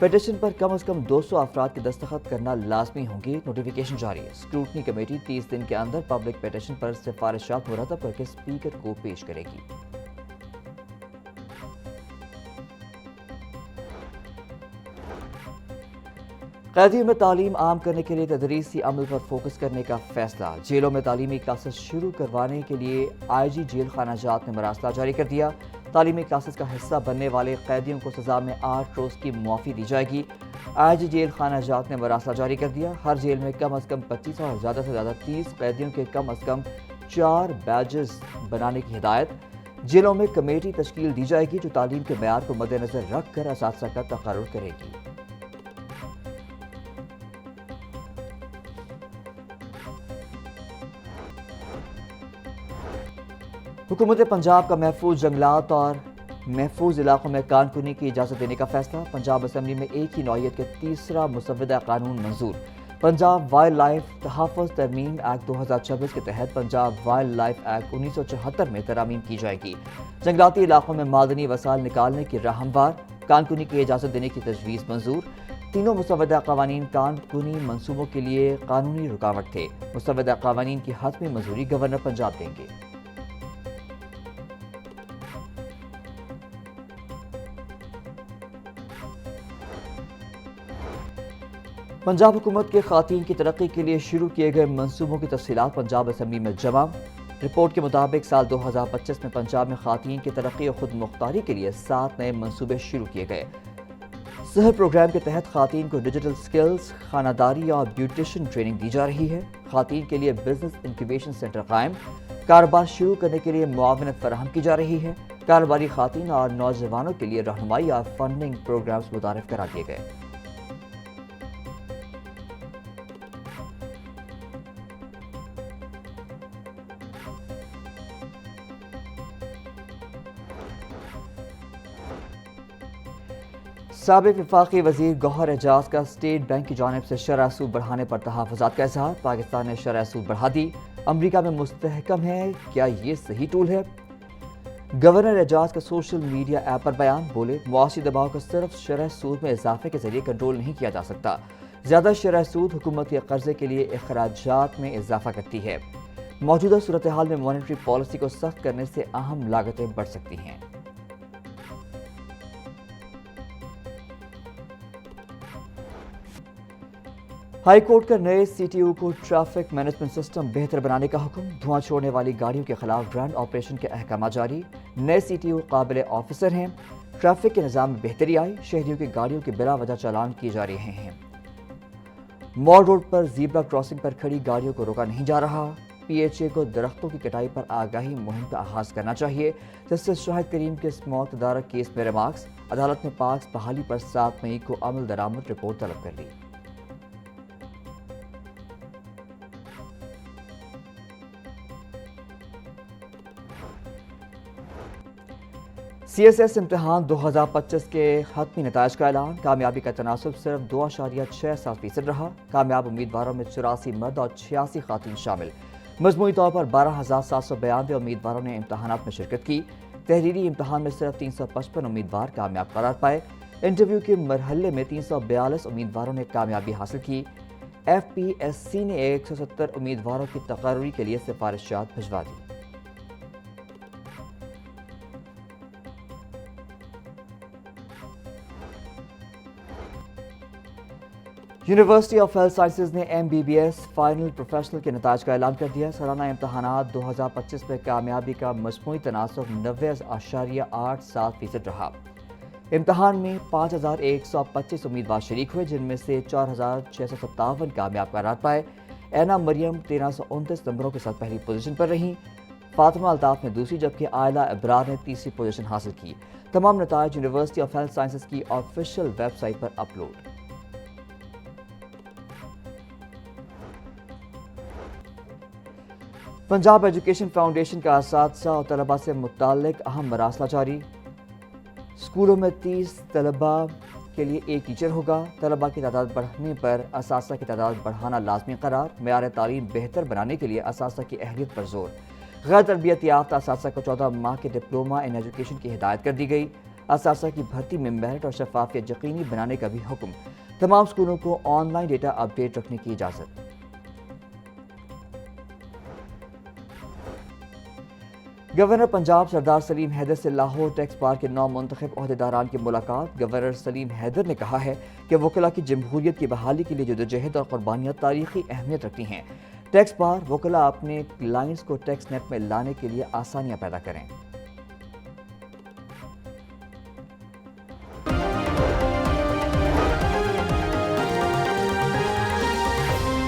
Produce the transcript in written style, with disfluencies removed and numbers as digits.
Petition پر کم از کم 200 افراد کے دستخط کرنا لازمی ہوں گی، نوٹیفیکیشن جاری ہے۔ اسکروٹنی کمیٹی 30 دن کے اندر پبلک پیٹیشن پر سفارشات مرتب کر کے اسپیکر کو پیش کرے گی۔ قیدیوں میں تعلیم عام کرنے کے لیے تدریسی عمل پر فوکس کرنے کا فیصلہ۔ جیلوں میں تعلیمی کلاسز شروع کروانے کے لیے آئی جی جیل خانہ جات نے مراسلہ جاری کر دیا۔ تعلیمی کلاسز کا حصہ بننے والے قیدیوں کو سزا میں 8 روز کی معافی دی جائے گی۔ آئی جی جیل خانہ جات نے مراسلہ جاری کر دیا۔ ہر جیل میں کم از کم 25 اور زیادہ سے زیادہ 30 قیدیوں کے کم از کم 4 بیجز بنانے کی ہدایت۔ جیلوں میں کمیٹی تشکیل دی جائے گی جو تعلیم کے معیار کو مد نظر رکھ کر اساتذہ کا تقرر کرے گی۔ حکومت پنجاب کا محفوظ جنگلات اور محفوظ علاقوں میں کان کنی کی اجازت دینے کا فیصلہ۔ پنجاب اسمبلی میں ایک ہی نوعیت کے تیسرا مسودہ قانون منظور۔ پنجاب وائلڈ لائف تحفظ ترمیم ایکٹ 2026 کے تحت پنجاب وائلڈ لائف ایکٹ 1974 میں ترامیم کی جائے گی۔ جنگلاتی علاقوں میں معدنی وسائل نکالنے کی راہ ہموار، کان کنی کی اجازت دینے کی تجویز منظور۔ تینوں مسودہ قوانین کان کنی منصوبوں کے لیے قانونی رکاوٹ تھے۔ مسودہ قوانین کی حتمی منظوری گورنر پنجاب دیں گے۔ پنجاب حکومت کے خواتین کی ترقی کے لیے شروع کیے گئے منصوبوں کی تفصیلات پنجاب اسمبلی میں جمع۔ رپورٹ کے مطابق سال 2025 میں پنجاب میں خواتین کی ترقی اور خود مختاری کے لیے 7 نئے منصوبے شروع کیے گئے۔ سحر پروگرام کے تحت خواتین کو ڈیجیٹل سکلز، خانہ داری اور بیوٹیشن ٹریننگ دی جا رہی ہے۔ خواتین کے لیے بزنس انکیویشن سینٹر قائم، کاروبار شروع کرنے کے لیے معاونت فراہم کی جا رہی ہے۔ کاروباری خواتین اور نوجوانوں کے لیے رہنمائی اور فنڈنگ پروگرامز متعارف کرا دیے گئے۔ سابق وفاقی وزیر گوہر اعجاز کا اسٹیٹ بینک کی جانب سے شرح سود بڑھانے پر تحفظات کا اظہار۔ پاکستان نے شرح سود بڑھا دی، امریکہ میں مستحکم ہے، کیا یہ صحیح ٹول ہے؟ گورنر اعجاز کا سوشل میڈیا ایپ پر بیان، بولے معاشی دباؤ کو صرف شرح سود میں اضافے کے ذریعے کنٹرول نہیں کیا جا سکتا۔ زیادہ شرح سود حکومت کے قرضے کے لیے اخراجات میں اضافہ کرتی ہے۔ موجودہ صورتحال میں مانیٹری پالیسی کو سخت کرنے سے اہم لاگتیں بڑھ سکتی ہیں۔ ہائی کورٹ کا نئے سی ٹی او کو ٹریفک مینجمنٹ سسٹم بہتر بنانے کا حکم۔ دھواں چھوڑنے والی گاڑیوں کے خلاف گرانڈ آپریشن کے احکامات جاری۔ نئے سی ٹی او قابل آفیسر ہیں، ٹریفک کے نظام میں بہتری آئی، شہریوں کی گاڑیوں کے بلا وجہ چالان کیے جا رہے ہیں۔ مال روڈ پر زیبرا کراسنگ پر کھڑی گاڑیوں کو روکا نہیں جا رہا۔ پی ایچ اے کو درختوں کی کٹائی پر آگاہی مہم کا آغاز کرنا چاہیے۔ جسٹس شاہد کریم کے موت تدارک کیس میں ریمارکس، عدالت نے پاکس بحالی پر 7 مئی کو عمل درآمد رپورٹ طلب کر لی۔ سی ایس ایس امتحان 2025 کے حتمی نتائج کا اعلان۔ کامیابی کا تناسب صرف 2.67% رہا۔ کامیاب امیدواروں میں 84 مرد اور 86 خواتین شامل۔ مجموعی طور پر 12,792 امیدواروں نے امتحانات میں شرکت کی۔ تحریری امتحان میں صرف 355 امیدوار کامیاب قرار پائے۔ انٹرویو کے مرحلے میں 342 امیدواروں نے کامیابی حاصل کی۔ ایف پی ایس سی نے 170 امیدواروں کی تقرری کے لیے سفارشات بھجوا دی۔ یونیورسٹی آف ہیلتھ سائنسز نے M B B S final professional کے نتائج کا اعلان کر دیا۔ سالانہ امتحانات 2025 میں کامیابی کا مجموعی تناسب 90.87% رہا۔ امتحان میں 5,125 امیدوار شریک ہوئے، جن میں سے 4,657 کامیاب قرار پائے۔ اینا مریم 1329 نمبروں کے ساتھ پہلی پوزیشن پر رہیں۔ فاطمہ الطاف نے دوسری، جبکہ عائلہ ابرار نے تیسری پوزیشن حاصل کی۔ تمام نتائج یونیورسٹی آف ہیلتھ سائنسز کی آفیشیل ویب سائٹ پر اپلوڈ۔ پنجاب ایجوکیشن فاؤنڈیشن کا اساتذہ اور طلباء سے متعلق اہم مراسلہ جاری۔ اسکولوں میں 30 طلباء کے لیے ایک ٹیچر ہوگا۔ طلباء کی تعداد بڑھنے پر اساتذہ کی تعداد بڑھانا لازمی قرار۔ معیار تعلیم بہتر بنانے کے لیے اساتذہ کی اہلیت پر زور۔ غیر تربیت یافتہ اساتذہ کو 14 ماہ کے ڈپلومہ ان ایجوکیشن کی ہدایت کر دی گئی۔ اساتذہ کی بھرتی میں میرٹ اور شفافیت یقینی بنانے کا بھی حکم۔ تمام اسکولوں کو online data update رکھنے کی اجازت۔ گورنر پنجاب سردار سلیم حیدر سے لاہور ٹیکس بار کے 9 منتخب عہدیداران کی ملاقات۔ گورنر سلیم حیدر نے کہا ہے کہ وکلاء کی جمہوریت کی بحالی کے لیے جدوجہد اور قربانیاں تاریخی اہمیت رکھتی ہیں۔ ٹیکس بار وکلاء اپنے کلائنٹس کو ٹیکس نیٹ میں لانے کے لیے آسانیاں پیدا کریں۔